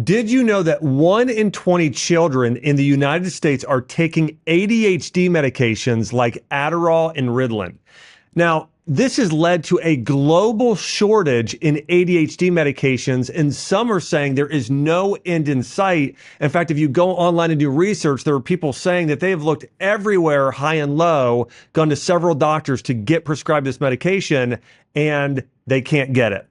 Did you know that 1 in 20 children in the United States are taking ADHD medications like Adderall and Ritalin? Now, this has led to a global shortage in ADHD medications, and some are saying there is no end in sight. In fact, if you go online and do research, there are people saying that they have looked everywhere, high and low, gone to several doctors to get prescribed this medication, and they can't get it.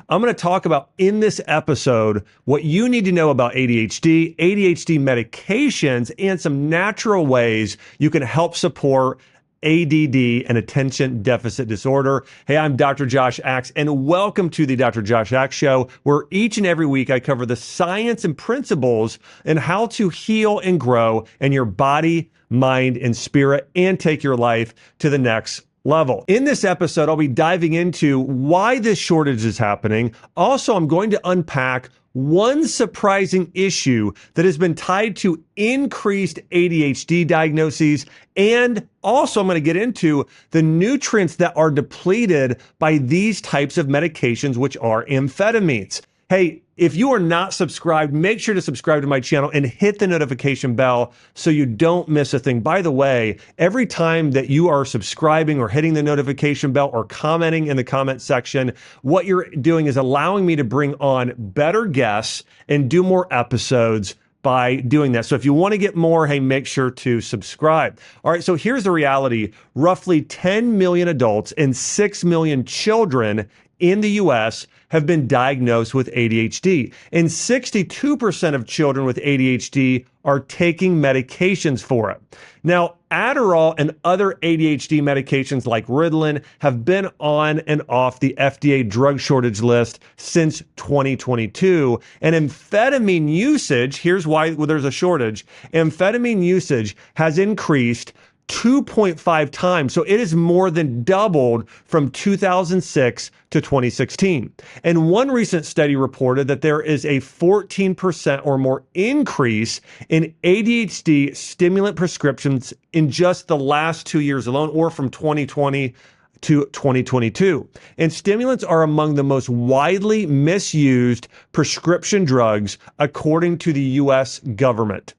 I'm going to talk about in this episode what you need to know about ADHD, ADHD medications, and some natural ways you can help support ADD and attention deficit disorder. Hey, I'm Dr. Josh Axe, and welcome to the Dr. Josh Axe Show, where each and every week I cover the science and principles and how to heal and grow in your body, mind, and spirit, and take your life to the next level. In this episode, I'll be diving into why this shortage is happening. Also, I'm going to unpack one surprising issue that has been tied to increased ADHD diagnoses. And also, I'm going to get into the nutrients that are depleted by these types of medications, which are amphetamines. Hey, if you are not subscribed, make sure to subscribe to my channel and hit the notification bell so you don't miss a thing. By the way, every time that you are subscribing or hitting the notification bell or commenting in the comment section, what you're doing is allowing me to bring on better guests and do more episodes by doing that. So if you want to get more, hey, make sure to subscribe. All right, so here's the reality. Roughly 10 million adults and 6 million children in the US have been diagnosed with ADHD, and 62% of children with ADHD are taking medications for it. Now, Adderall and other ADHD medications like Ritalin have been on and off the FDA drug shortage list since 2022. And amphetamine usage, here's why there's a shortage, amphetamine usage has increased 2.5 times. So it is more than doubled from 2006 to 2016. And one recent study reported that there is a 14% or more increase in ADHD stimulant prescriptions in just the last 2 years alone, or from 2020 to 2022. And stimulants are among the most widely misused prescription drugs, according to the US government.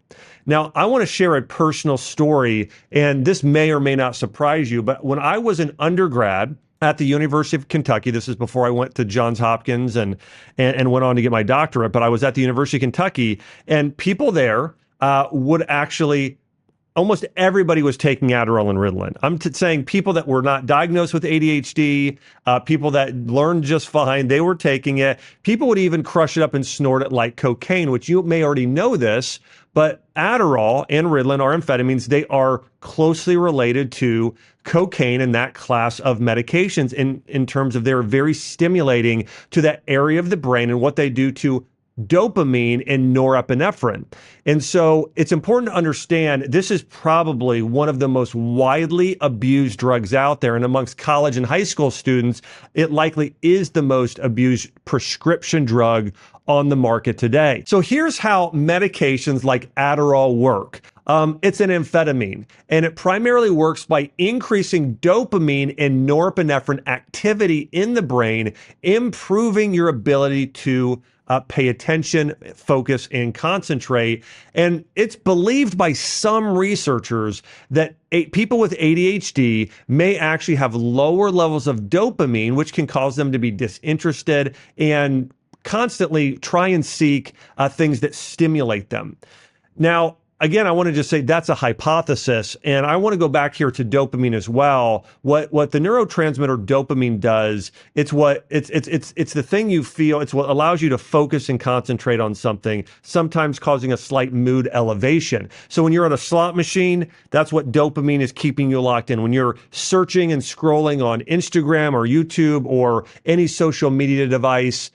Now, I want to share a personal story, and this may or may not surprise you, but when I was an undergrad at the University of Kentucky, this is before I went to Johns Hopkins and went on to get my doctorate, but I was at the University of Kentucky, and people there would actually, almost everybody was taking Adderall and Ritalin. I'm saying people that were not diagnosed with ADHD, people that learned just fine, they were taking it. People would even crush it up and snort it like cocaine, which you may already know this, but Adderall and Ritalin are amphetamines. They are closely related to cocaine and that class of medications in terms of they're very stimulating to that area of the brain and what they do to dopamine and norepinephrine. And so it's important to understand this is probably one of the most widely abused drugs out there. And amongst college and high school students, it likely is the most abused prescription drug on the market today. So here's how medications like Adderall work. It's an amphetamine, and it primarily works by increasing dopamine and norepinephrine activity in the brain, improving your ability to pay attention, focus, and concentrate. And it's believed by some researchers that people with ADHD may actually have lower levels of dopamine, which can cause them to be disinterested and constantly try and seek things that stimulate them. Now, again, I want to just say that's a hypothesis, and I want to go back here to dopamine as well. What the neurotransmitter dopamine does, it's the thing you feel. It's what allows you to focus and concentrate on something, sometimes causing a slight mood elevation. So when you're on a slot machine, that's what dopamine is keeping you locked in. When you're searching and scrolling on Instagram or YouTube or any social media device,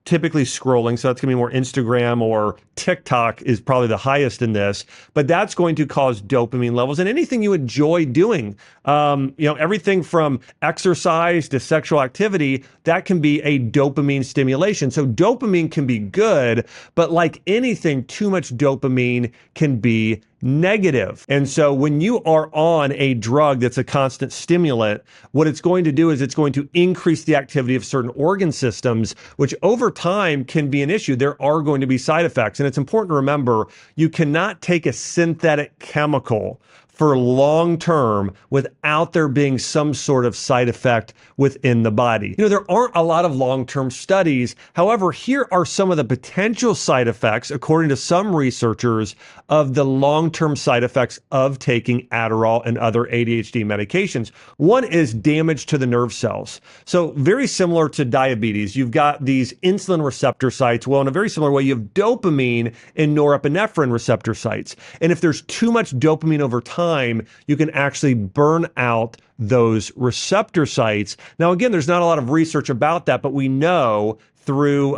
typically scrolling, so that's going to be more Instagram, or TikTok is probably the highest in this, but that's going to cause dopamine levels. And anything you enjoy doing, everything from exercise to sexual activity, that can be a dopamine stimulation. So dopamine can be good, but like anything, too much dopamine can be negative. And so when you are on a drug that's a constant stimulant, what it's going to do is it's going to increase the activity of certain organ systems, which over time can be an issue. There are going to be side effects. And it's important to remember, you cannot take a synthetic chemical for long term without there being some sort of side effect within the body. There aren't a lot of long-term studies. However, here are some of the potential side effects, according to some researchers, of the long-term side effects of taking Adderall and other ADHD medications. One is damage to the nerve cells. So very similar to diabetes, you've got these insulin receptor sites. Well, in a very similar way, you have dopamine and norepinephrine receptor sites. And if there's too much dopamine over time, you can actually burn out those receptor sites. Now, again, there's not a lot of research about that, but we know through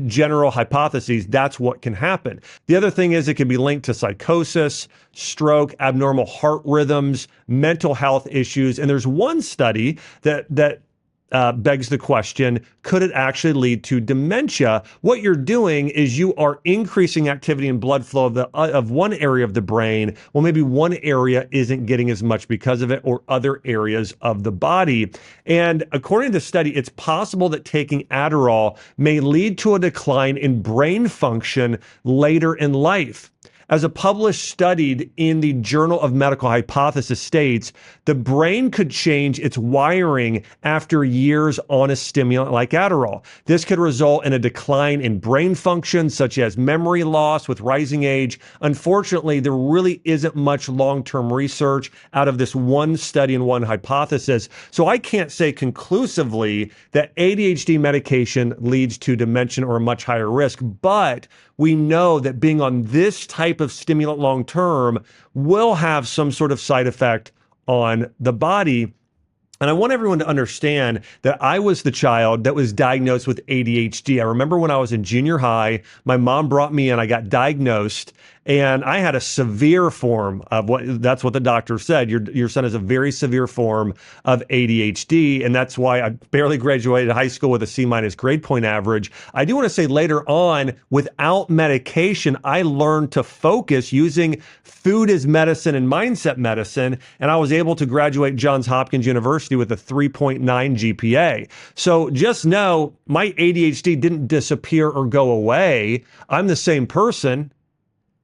general hypotheses that's what can happen. The other thing is it can be linked to psychosis, stroke, abnormal heart rhythms, mental health issues. And there's one study that begs the question, could it actually lead to dementia? What you're doing is you are increasing activity and blood flow of one area of the brain. Well, maybe one area isn't getting as much because of it, or other areas of the body. And according to the study, it's possible that taking Adderall may lead to a decline in brain function later in life. As a published study in the Journal of Medical Hypothesis states, the brain could change its wiring after years on a stimulant like Adderall. This could result in a decline in brain function, such as memory loss with rising age. Unfortunately, there really isn't much long-term research out of this one study and one hypothesis. So I can't say conclusively that ADHD medication leads to dementia or a much higher risk, but we know that being on this type of stimulant long term will have some sort of side effect on the body. And I want everyone to understand that I was the child that was diagnosed with ADHD. I remember when I was in junior high, my mom brought me in, I got diagnosed, and I had a severe form of that's what the doctor said. Your son has a very severe form of ADHD. And that's why I barely graduated high school with a C- grade point average. I do want to say later on, without medication, I learned to focus using food as medicine and mindset medicine. And I was able to graduate Johns Hopkins University with a 3.9 GPA. So just know my ADHD didn't disappear or go away. I'm the same person.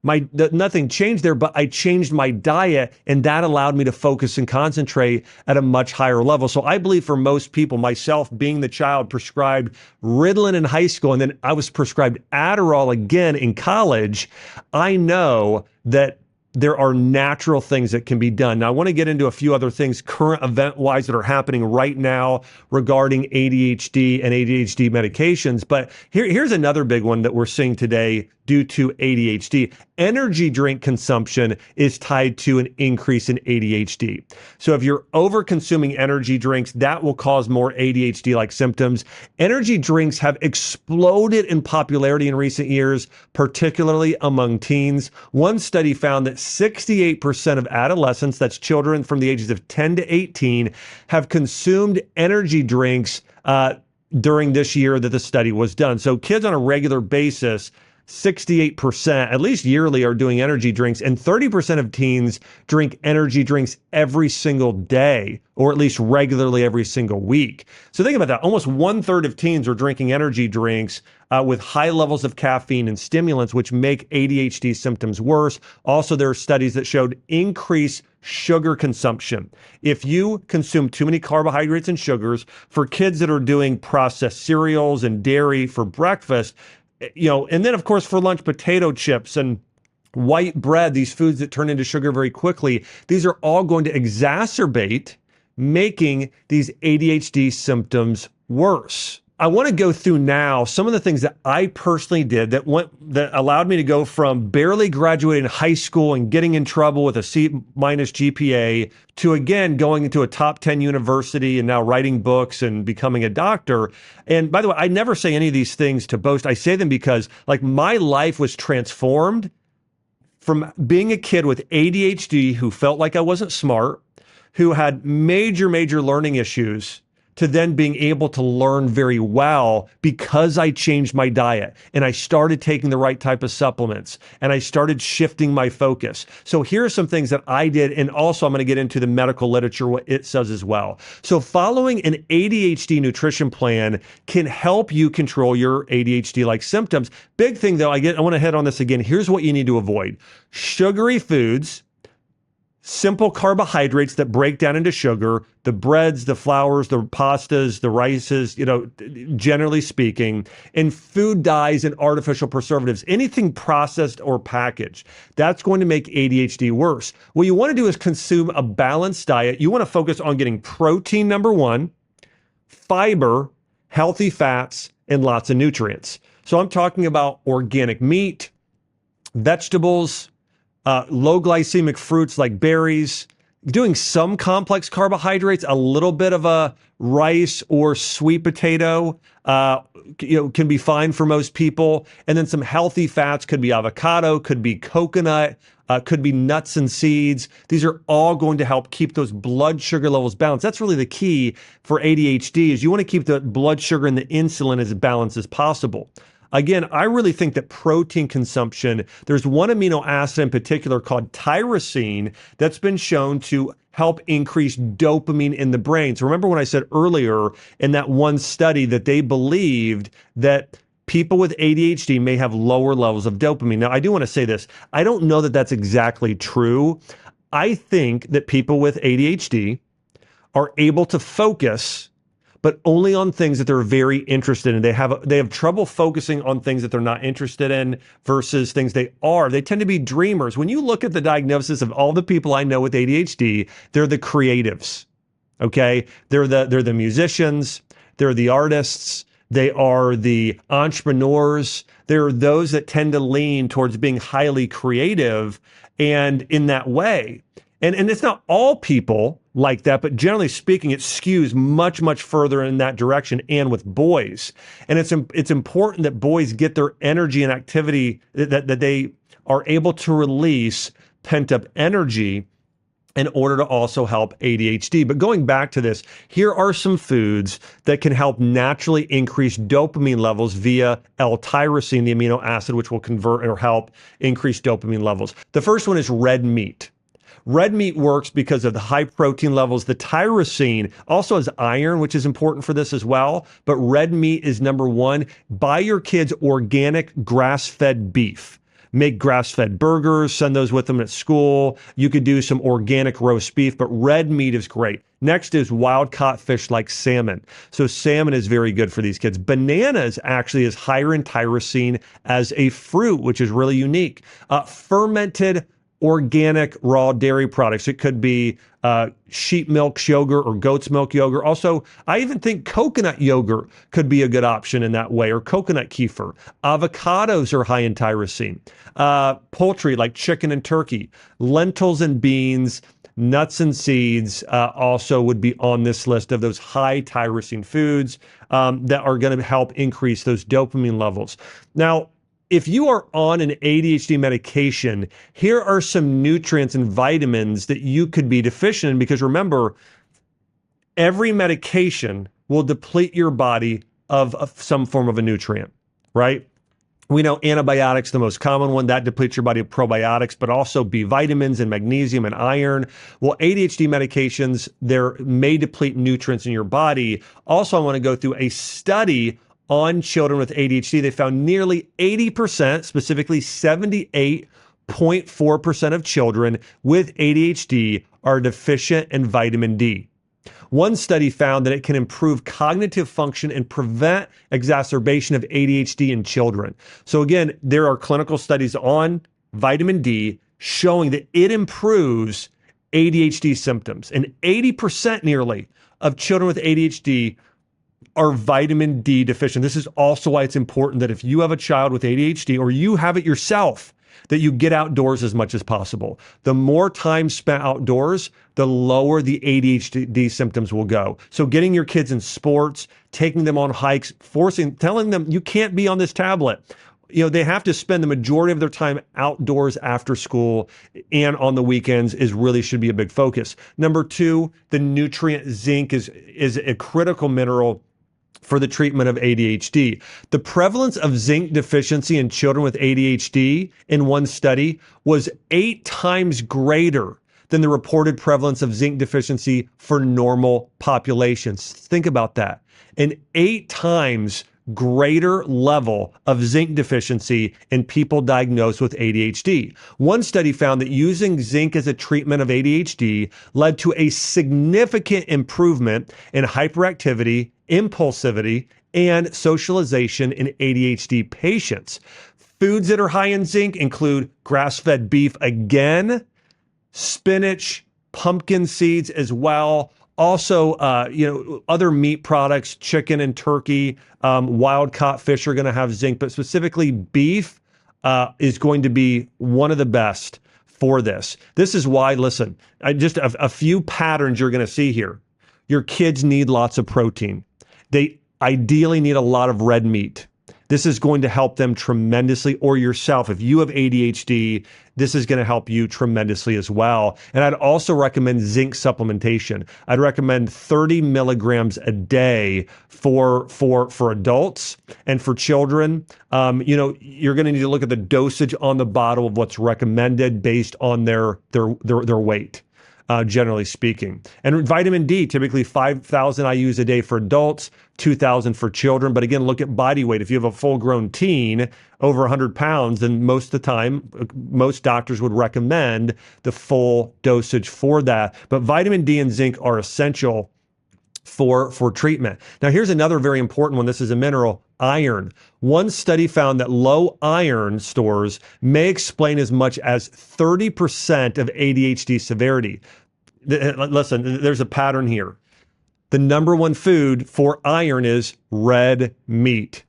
Nothing changed there, but I changed my diet, and that allowed me to focus and concentrate at a much higher level. So I believe for most people, myself being the child prescribed Ritalin in high school, and then I was prescribed Adderall again in college, I know that there are natural things that can be done. Now, I want to get into a few other things current event-wise that are happening right now regarding ADHD and ADHD medications. But here's another big one that we're seeing today due to ADHD. Energy drink consumption is tied to an increase in ADHD. So if you're over consuming energy drinks, that will cause more ADHD-like symptoms. Energy drinks have exploded in popularity in recent years, particularly among teens. One study found that 68% of adolescents, that's children from the ages of 10 to 18, have consumed energy drinks during this year that the study was done. So kids on a regular basis, 68%, at least yearly, are doing energy drinks, and 30% of teens drink energy drinks every single day, or at least regularly every single week. So think about that. Almost 1/3 of teens are drinking energy drinks with high levels of caffeine and stimulants, which make ADHD symptoms worse. Also, there are studies that showed increased sugar consumption. If you consume too many carbohydrates and sugars, for kids that are doing processed cereals and dairy for breakfast, and then of course for lunch, potato chips and white bread, these foods that turn into sugar very quickly, these are all going to exacerbate making these ADHD symptoms worse. I want to go through now some of the things that I personally did that allowed me to go from barely graduating high school and getting in trouble with a C- GPA to, again, going into a top 10 university and now writing books and becoming a doctor. And by the way, I never say any of these things to boast. I say them because my life was transformed from being a kid with ADHD who felt like I wasn't smart, who had major learning issues, to then being able to learn very well because I changed my diet and I started taking the right type of supplements and I started shifting my focus. So here are some things that I did. And also I'm going to get into the medical literature, what it says as well. So following an ADHD nutrition plan can help you control your ADHD-like symptoms. Big thing though, I want to hit on this again. Here's what you need to avoid. Sugary foods, simple carbohydrates that break down into sugar, the breads, the flours, the pastas, the rices, generally speaking, and food dyes and artificial preservatives, anything processed or packaged, that's going to make ADHD worse. What you want to do is consume a balanced diet. You want to focus on getting protein, number one, fiber, healthy fats, and lots of nutrients. So I'm talking about organic meat, vegetables, low glycemic fruits like berries, doing some complex carbohydrates, a little bit of a rice or sweet potato, can be fine for most people. And then some healthy fats could be avocado, could be coconut, could be nuts and seeds. These are all going to help keep those blood sugar levels balanced. That's really the key for ADHD is you want to keep the blood sugar and the insulin as balanced as possible. Again, I really think that protein consumption, there's one amino acid in particular called tyrosine that's been shown to help increase dopamine in the brain. So remember when I said earlier in that one study that they believed that people with ADHD may have lower levels of dopamine. Now, I do want to say this. I don't know that that's exactly true. I think that people with ADHD are able to focus but only on things that they're very interested in. They have trouble focusing on things that they're not interested in versus things they are. They tend to be dreamers. When you look at the diagnosis of all the people I know with ADHD, they're the creatives. Okay? They're the musicians, they're the artists, they are the entrepreneurs. They're those that tend to lean towards being highly creative and in that way. And it's not all people like that, but generally speaking, it skews much, much further in that direction and with boys. And it's important that boys get their energy and activity, that they are able to release pent-up energy in order to also help ADHD. But going back to this, here are some foods that can help naturally increase dopamine levels via L-tyrosine, the amino acid, which will convert or help increase dopamine levels. The first one is red meat. Red meat works because of the high protein levels. The tyrosine also has iron, which is important for this as well. But red meat is number one. Buy your kids organic grass-fed beef. Make grass-fed burgers, send those with them at school. You could do some organic roast beef, but red meat is great. Next is wild-caught fish like salmon. So salmon is very good for these kids. Bananas actually is higher in tyrosine as a fruit, which is really unique. Fermented organic raw dairy products. It could be sheep milk yogurt or goat's milk yogurt. Also, I even think coconut yogurt could be a good option in that way, or coconut kefir. Avocados are high in tyrosine. Poultry like chicken and turkey. Lentils and beans, nuts and seeds also would be on this list of those high tyrosine foods that are going to help increase those dopamine levels. Now, if you are on an ADHD medication, here are some nutrients and vitamins that you could be deficient in, because remember, every medication will deplete your body of some form of a nutrient, right? We know antibiotics, the most common one, that depletes your body of probiotics, but also B vitamins and magnesium and iron. Well, ADHD medications, they may deplete nutrients in your body. Also, I want to go through a study on children with ADHD. They found nearly 80%, specifically 78.4% of children with ADHD are deficient in vitamin D. One study found that it can improve cognitive function and prevent exacerbation of ADHD in children. So again, there are clinical studies on vitamin D showing that it improves ADHD symptoms. And 80% nearly of children with ADHD are vitamin D deficient. This is also why it's important that if you have a child with ADHD or you have it yourself, that you get outdoors as much as possible. The more time spent outdoors, the lower the ADHD symptoms will go. So getting your kids in sports, taking them on hikes, telling them you can't be on this tablet. they have to spend the majority of their time outdoors after school and on the weekends should be a big focus. Number two, the nutrient zinc is a critical mineral for the treatment of ADHD. The prevalence of zinc deficiency in children with ADHD in one study was 8 times greater than the reported prevalence of zinc deficiency for normal populations. Think about that. An 8 times greater level of zinc deficiency in people diagnosed with ADHD. One study found that using zinc as a treatment of ADHD led to a significant improvement in hyperactivity, impulsivity, and socialization in ADHD patients. Foods that are high in zinc include grass-fed beef again, spinach, pumpkin seeds as well. Also, other meat products, chicken and turkey, wild-caught fish are going to have zinc, but specifically beef is going to be one of the best for this. This is why, listen, just a few patterns you're going to see here. Your kids need lots of protein. They ideally need a lot of red meat. This is going to help them tremendously, or yourself. If you have ADHD, this is going to help you tremendously as well. And I'd also recommend zinc supplementation. I'd recommend 30 milligrams a day for adults, and for children. You're going to need to look at the dosage on the bottle of what's recommended based on their weight. Generally speaking. And vitamin D, typically 5,000 IUs a day for adults, 2,000 for children. But again, look at body weight. If you have a full-grown teen over 100 pounds, then most of the time, most doctors would recommend the full dosage for that. But vitamin D and zinc are essential for treatment. Now, here's another very important one. This is a mineral, iron. One study found that low iron stores may explain as much as 30% of ADHD severity. Listen, there's a pattern here. The number one food for iron is red meat.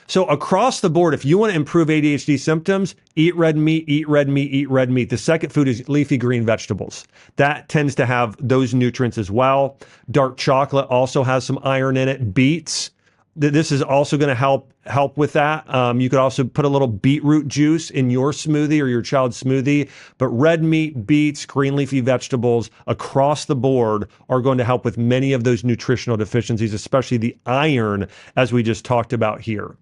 So across the board, if you want to improve ADHD symptoms, eat red meat, eat red meat, eat red meat. The second food is leafy green vegetables. That tends to have those nutrients as well. Dark chocolate also has some iron in it. Beets. This is also going to help with that. You could also put a little beetroot juice in your smoothie or your child's smoothie. But red meat, beets, green leafy vegetables across the board are going to help with many of those nutritional deficiencies, especially the iron, as we just talked about here.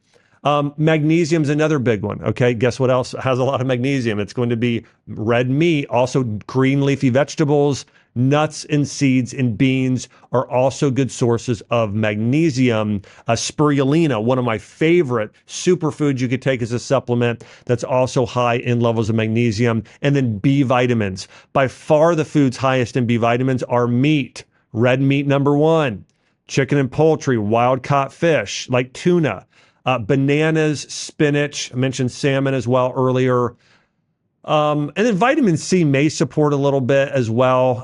Magnesium is another big one. Okay, guess what else has a lot of magnesium? It's going to be red meat, also green leafy vegetables, nuts and seeds and beans are also good sources of magnesium. Spirulina, one of my favorite superfoods you could take as a supplement that's also high in levels of magnesium. And then B vitamins. By far the foods highest in B vitamins are meat, red meat number one, chicken and poultry, wild-caught fish like tuna, bananas, spinach. I mentioned salmon as well earlier. And then vitamin C may support a little bit as well.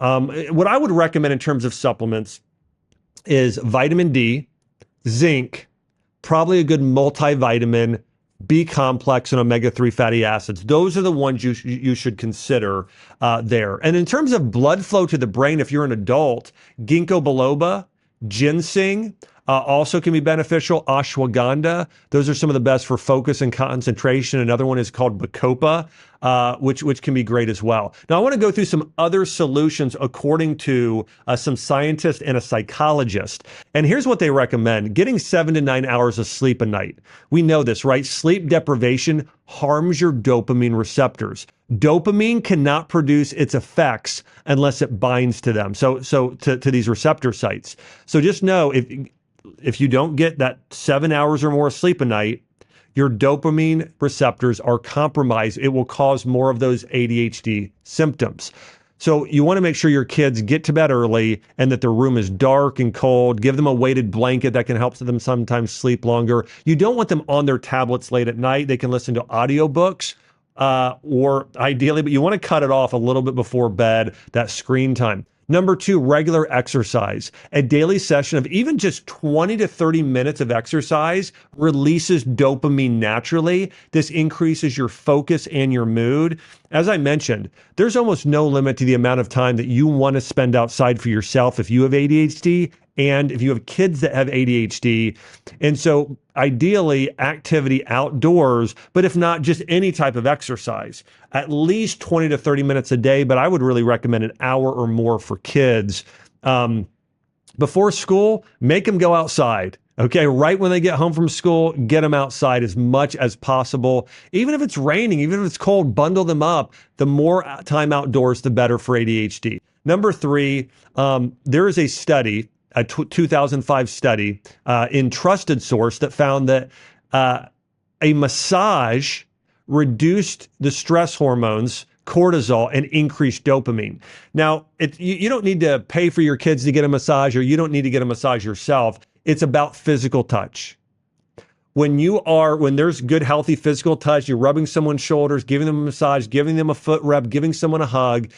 What I would recommend in terms of supplements is vitamin D, zinc, probably a good multivitamin, B complex, and omega-3 fatty acids. Those are the ones you should consider there. And in terms of blood flow to the brain, if you're an adult, ginkgo biloba, ginseng, also can be beneficial. Ashwagandha, those are some of the best for focus and concentration. Another one is called bacopa, which can be great as well. Now, I want to go through some other solutions according to some scientists and a psychologist. And here's what they recommend. Getting 7 to 9 hours of sleep a night. We know this, right? Sleep deprivation harms your dopamine receptors. Dopamine cannot produce its effects unless it binds to them. So to these receptor sites. So just know if you don't get that 7 hours or more sleep a night, your dopamine receptors are compromised. It will cause more of those ADHD symptoms. So you want to make sure your kids get to bed early and that their room is dark and cold. Give them a weighted blanket that can help them sometimes sleep longer. You don't want them on their tablets late at night. They can listen to audiobooks or ideally, but you want to cut it off a little bit before bed, that screen time. Number 2, regular exercise. A daily session of even just 20 to 30 minutes of exercise releases dopamine naturally. This increases your focus and your mood. As I mentioned, there's almost no limit to the amount of time that you want to spend outside for yourself if you have ADHD and if you have kids that have ADHD. And so ideally activity outdoors, but if not, just any type of exercise, at least 20 to 30 minutes a day. But I would really recommend an hour or more for kids. Before school, make them go outside. Okay, right when they get home from school, get them outside as much as possible. Even if it's raining, even if it's cold, bundle them up. The more time outdoors, the better for ADHD. Number three, there is a study, a 2005 study in Trusted Source that found that a massage reduced the stress hormones cortisol and increased dopamine. Now, you don't need to pay for your kids to get a massage, or you don't need to get a massage yourself. It's about physical touch. When there's good, healthy physical touch, you're rubbing someone's shoulders, giving them a massage, giving them a foot rub, giving someone a hug,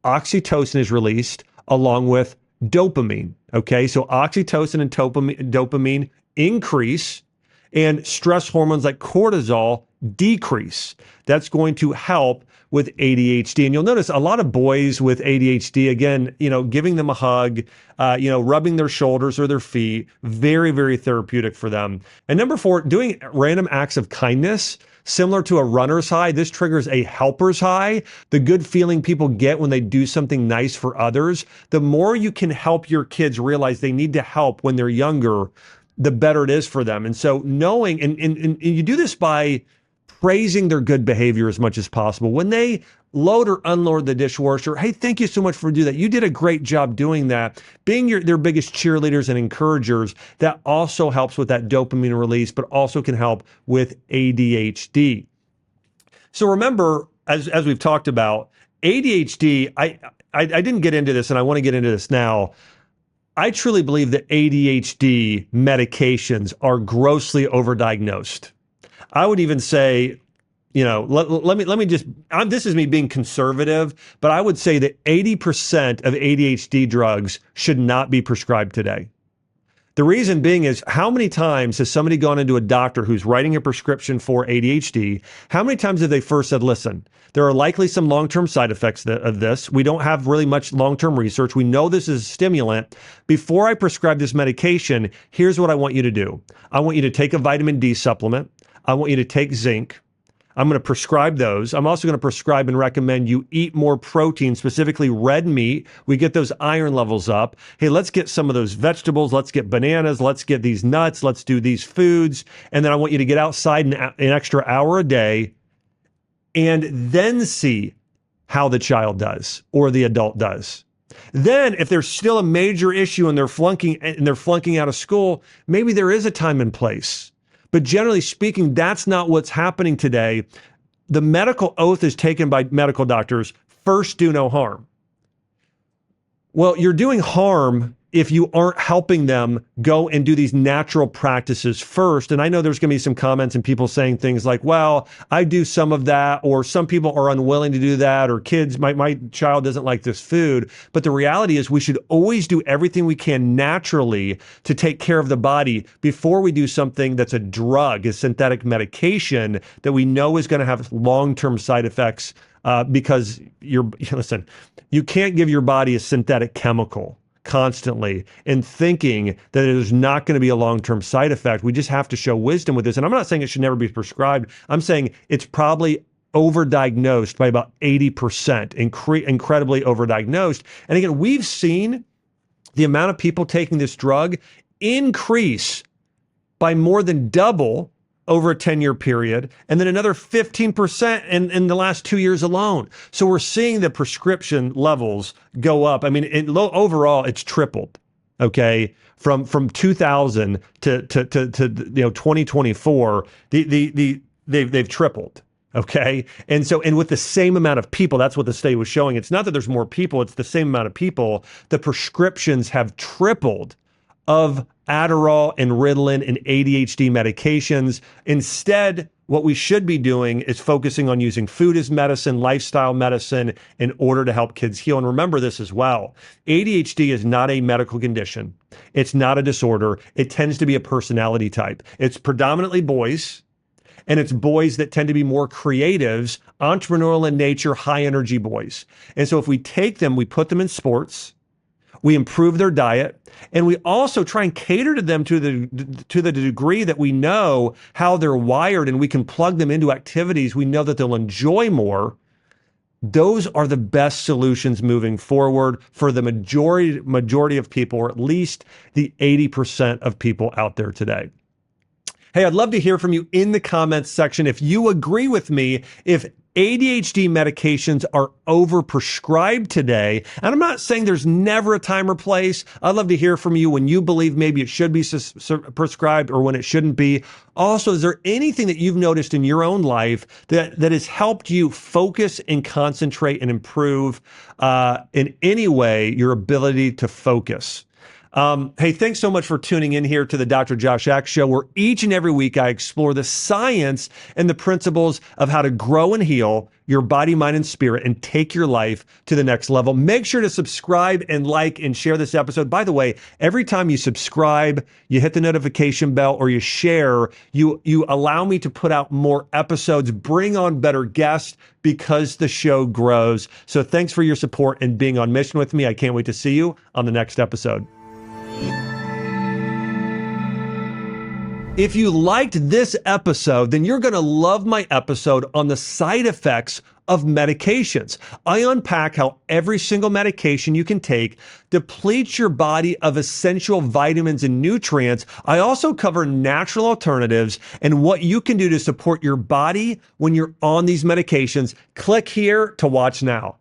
oxytocin is released along with dopamine. Okay, so oxytocin and dopamine increase, and stress hormones like cortisol decrease. That's going to help with ADHD. And you'll notice a lot of boys with ADHD, again, giving them a hug, rubbing their shoulders or their feet, very, very therapeutic for them. And number four, doing random acts of kindness, similar to a runner's high. This triggers a helper's high, the good feeling people get when they do something nice for others. The more you can help your kids realize they need to help when they're younger, the better it is for them. And so knowing, and you do this by praising their good behavior as much as possible. When they load or unload the dishwasher, hey, thank you so much for doing that. You did a great job doing that. Being their biggest cheerleaders and encouragers, that also helps with that dopamine release, but also can help with ADHD. So remember, as we've talked about, ADHD, I didn't get into this, and I want to get into this now. I truly believe that ADHD medications are grossly overdiagnosed. I would even say, let me just, this is me being conservative, but I would say that 80% of ADHD drugs should not be prescribed today. The reason being is, how many times has somebody gone into a doctor who's writing a prescription for ADHD? How many times have they first said, listen, there are likely some long-term side effects of this. We don't have really much long-term research. We know this is a stimulant. Before I prescribe this medication, here's what I want you to do. I want you to take a vitamin D supplement. I want you to take zinc. I'm going to prescribe those. I'm also going to prescribe and recommend you eat more protein, specifically red meat. We get those iron levels up. Hey, let's get some of those vegetables. Let's get bananas. Let's get these nuts. Let's do these foods. And then I want you to get outside an extra hour a day, and then see how the child does or the adult does. Then if there's still a major issue and they're flunking out of school, maybe there is a time and place. But generally speaking, that's not what's happening today. The medical oath is taken by medical doctors: first, do no harm. Well, you're doing harm if you aren't helping them go and do these natural practices first. And I know there's going to be some comments and people saying things like, well, I do some of that, or some people are unwilling to do that, or kids, my child doesn't like this food. But the reality is, we should always do everything we can naturally to take care of the body before we do something that's a drug, a synthetic medication that we know is going to have long-term side effects, because listen, you can't give your body a synthetic chemical constantly and thinking that there's not going to be a long-term side effect. We just have to show wisdom with this. And I'm not saying it should never be prescribed. I'm saying it's probably overdiagnosed by about 80%, incredibly overdiagnosed. And again, we've seen the amount of people taking this drug increase by more than double over a 10-year period, and then another 15% in the last 2 years alone. So we're seeing the prescription levels go up. I mean, overall, it's tripled. Okay, from 2000 to 2024, they've tripled. Okay, and with the same amount of people, that's what the study was showing. It's not that there's more people; it's the same amount of people. The prescriptions have tripled of Adderall and Ritalin and ADHD medications. Instead, what we should be doing is focusing on using food as medicine, lifestyle medicine, in order to help kids heal. And remember this as well. ADHD is not a medical condition. It's not a disorder. It tends to be a personality type. It's predominantly boys, and it's boys that tend to be more creatives, entrepreneurial in nature, high energy boys. And so if we take them, we put them in sports, We improve their diet, and we also try and cater to them to the degree that we know how they're wired, and we can plug them into activities we know that they'll enjoy more. Those are the best solutions moving forward for the majority of people, or at least the 80% of people out there today. Hey, I'd love to hear from you in the comments section if you agree with me, if ADHD medications are overprescribed today. And I'm not saying there's never a time or place. I'd love to hear from you when you believe maybe it should be prescribed or when it shouldn't be. Also, is there anything that you've noticed in your own life that has helped you focus and concentrate and improve in any way your ability to focus? Hey, thanks so much for tuning in here to the Dr. Josh Axe Show, where each and every week I explore the science and the principles of how to grow and heal your body, mind, and spirit and take your life to the next level. Make sure to subscribe and like and share this episode. By the way, every time you subscribe, you hit the notification bell, or you share, you allow me to put out more episodes, bring on better guests, because the show grows. So thanks for your support and being on mission with me. I can't wait to see you on the next episode. If you liked this episode, then you're going to love my episode on the side effects of medications. I unpack how every single medication you can take depletes your body of essential vitamins and nutrients. I also cover natural alternatives and what you can do to support your body when you're on these medications. Click here to watch now.